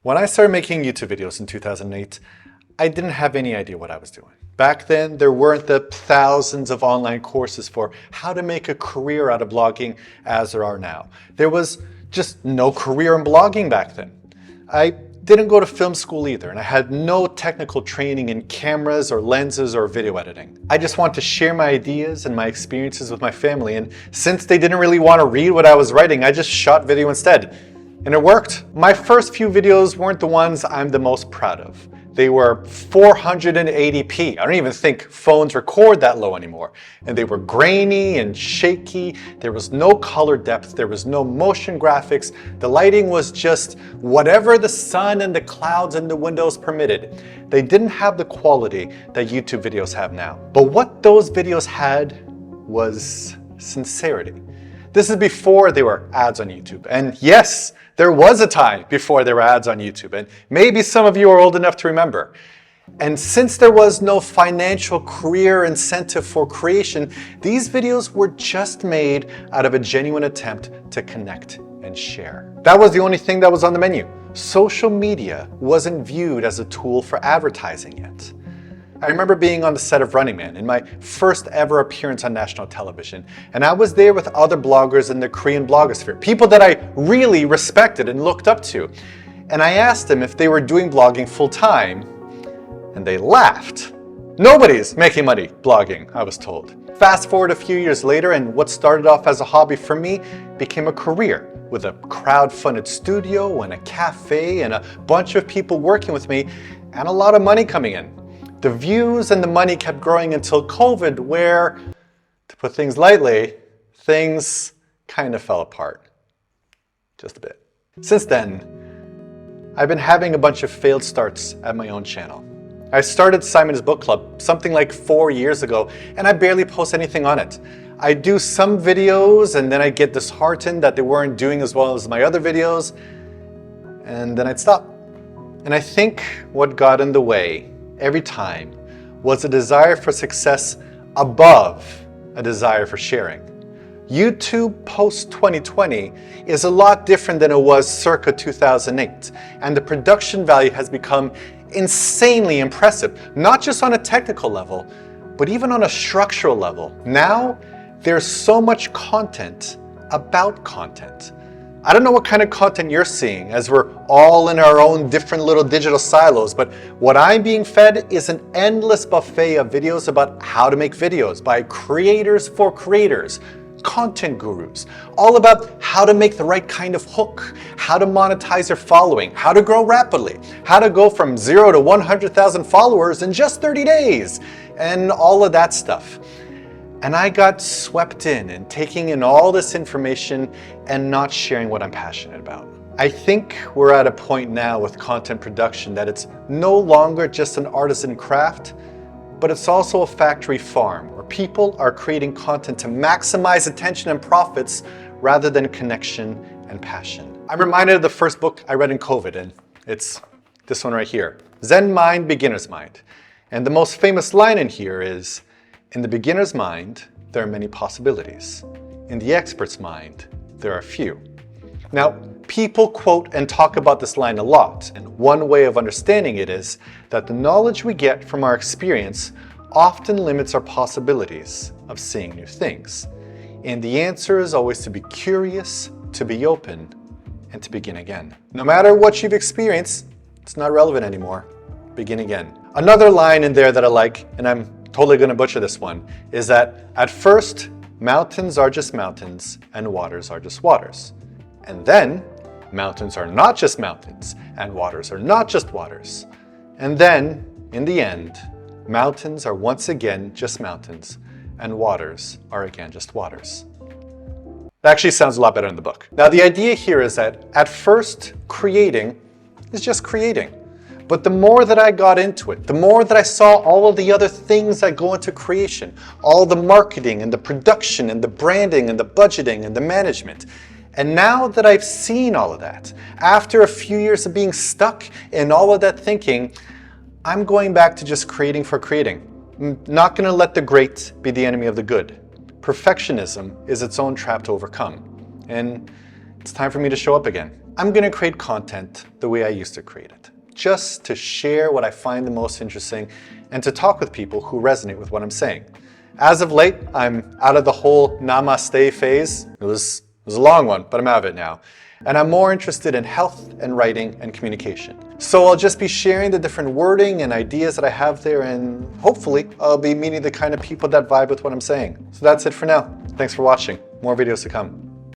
When I started making YouTube videos in 2008, I didn't have any idea what I was doing. Back then, there weren't the thousands of online courses for how to make a career out of blogging as there are now. There was just no career in blogging back then. I didn't go to film school either, and I had no technical training in cameras or lenses or video editing. I just wanted to share my ideas and my experiences with my family, and since they didn't really want to read what I was writing, I just shot video instead. And it worked. My first few videos weren't the ones I'm the most proud of. They were 480p. I don't even think phones record that low anymore. And they were grainy and shaky. There was no color depth. There was no motion graphics. The lighting was just whatever the sun and the clouds and the windows permitted. They didn't have the quality that YouTube videos have now. But what those videos had was sincerity. This is before there were ads on YouTube. And yes, there was a time before there were ads on YouTube. And maybe some of you are old enough to remember. And since there was no financial career incentive for creation, these videos were just made out of a genuine attempt to connect and share. That was the only thing that was on the menu. Social media wasn't viewed as a tool for advertising yet. I remember being on the set of Running Man in my first ever appearance on national television, and I was there with other bloggers in the Korean blogosphere, people that I really respected and looked up to. And I asked them if they were doing blogging full time, and they laughed. Nobody's making money blogging, I was told. Fast forward a few years later, and what started off as a hobby for me became a career, with a crowd-funded studio and a cafe and a bunch of people working with me, and a lot of money coming in. The views and the money kept growing until COVID, where, to put things lightly, things kind of fell apart. Just a bit. Since then, I've been having a bunch of failed starts at my own channel. I started Simon's Book Club something like 4 years ago, and I barely post anything on it. I do some videos, and then I get disheartened that they weren't doing as well as my other videos, and then I'd stop. And I think what got in the way every time was a desire for success above a desire for sharing. YouTube post-2020 is a lot different than it was circa 2008, and the production value has become insanely impressive, not just on a technical level, but even on a structural level. Now, there's so much content about content. I don't know what kind of content you're seeing, as we're all in our own different little digital silos, but what I'm being fed is an endless buffet of videos about how to make videos by creators for creators, content gurus, all about how to make the right kind of hook, how to monetize your following, how to grow rapidly, how to go from 0 to 100,000 followers in just 30 days, and all of that stuff. And I got swept in taking in all this information and not sharing what I'm passionate about. I think we're at a point now with content production that it's no longer just an artisan craft, but it's also a factory farm where people are creating content to maximize attention and profits rather than connection and passion. I'm reminded of the first book I read in COVID, and it's this one right here, Zen Mind, Beginner's Mind. And the most famous line in here is, "In the beginner's mind, there are many possibilities. In the expert's mind, there are few." Now, people quote and talk about this line a lot, and one way of understanding it is that the knowledge we get from our experience often limits our possibilities of seeing new things. And the answer is always to be curious, to be open, and to begin again. No matter what you've experienced, it's not relevant anymore. Begin again. Another line in there that I like, and I'm totally going to butcher this one, is that at first, mountains are just mountains and waters are just waters. And then, mountains are not just mountains and waters are not just waters. And then, in the end, mountains are once again just mountains and waters are again just waters. That actually sounds a lot better in the book. Now, the idea here is that at first, creating is just creating. But the more that I got into it, the more that I saw all of the other things that go into creation, all the marketing and the production and the branding and the budgeting and the management. And now that I've seen all of that, after a few years of being stuck in all of that thinking, I'm going back to just creating for creating. I'm not going to let the great be the enemy of the good. Perfectionism is its own trap to overcome. And it's time for me to show up again. I'm going to create content the way I used to create it, just to share what I find the most interesting and to talk with people who resonate with what I'm saying. As of late, I'm out of the whole namaste phase. It was a long one, but I'm out of it now. And I'm more interested in health and writing and communication. So I'll just be sharing the different wording and ideas that I have there, and hopefully I'll be meeting the kind of people that vibe with what I'm saying. So that's it for now. Thanks for watching. More videos to come.